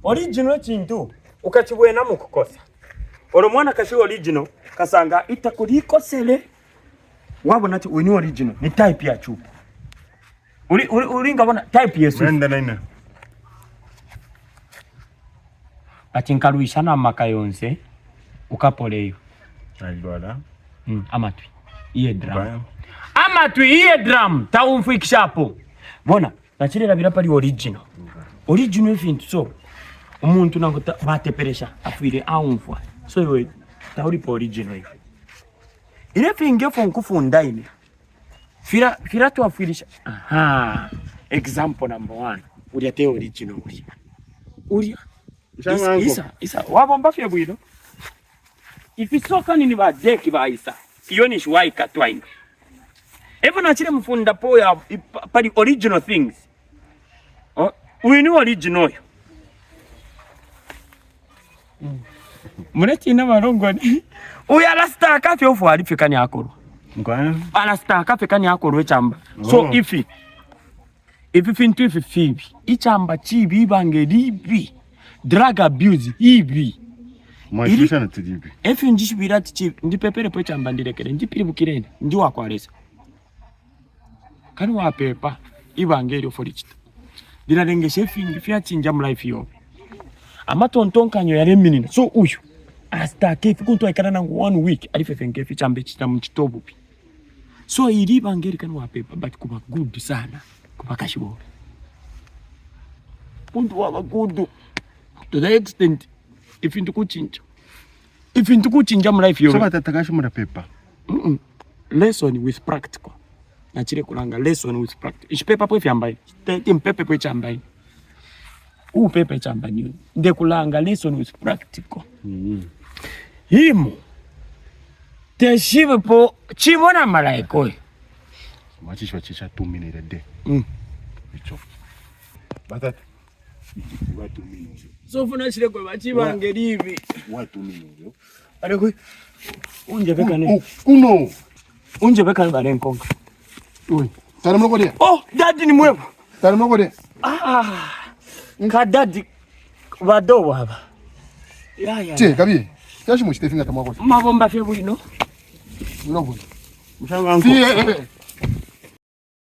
Original chintu ukachibwena mu kukosa. Olo mwana kashi original kasanga itakulikosele. Wabona ati we ni original ni type ya chupa. Uri ngabona type yesu. Wenda naina. Ati nkaluishana makayonse ukapoleyo. Ayibala. Amatwi. Iye drum. Amatwi iye drum taumfikishapo. Bona nachirira birapali original. Original fintu so umuntu nango bateperesha afire aumfwa. So yo tauri po original hivi. Ile finge fonkufunda ine. Fira tu afirisha. Aha. Example number 1. Uri te original uri. Uri. Isa wabomba fye bwino. Ifisoka nini ba deki ba isa. Iyo ni shwai katwaini. Evo nachire mfunda po ya pali original things. Oh, we ni original. Mureti na Longwani. Uya lasta kafe ofu alifikani akoro. Ngwana. Alasta kafe kani akoro chamba. So ifi fintu ifi fibi. Ichamba chibi bangelibi. Drug abuse ibi. Mwajisha na tidibi. Ifi njishibira chibi. Ndipepere po chamba ndirekere. Ndipiri bukirene. Ndi wakwalesa. Kani wapepa. Ibangeli oforichita. Diralengeshe fingi fya chinja mu life yo. Amatontonkanyo yale minina. So uyu asta kefi kuntu aikana nangu 1 week alifefenge fi chambe chita mchitobu pi. So ili bangeri kani wapepa but kuba good sana kuba kashibo. Puntu waba good to the extent if into kuchinja mu life yo. So batatakashi mu paper. Lesson with practical. Nachire kulanga lesson with practical. Ishipepa po fyambai. Mpepe po chambai. Pepe chambani. Nde kulanga lesson with practical. Himu. Teshive po chibona malaiko. Machisha 2 minutes a day. Bicho. Batata. What 2 minutes. So funa chile kwa bachiba ngelivi. What 2 minutes. Aleko. Unje beka ne. Uno. Unje beka ne balenkonga. Oi. Tara mloko dia. Oh, daddy ni mwepo. Tara mloko dia. Nka daddy wado hapa. Ya. Che, kabi. Tashi mu chitefinga tamwako. Mabomba fye bwino. Unobo. Mshanga wangu.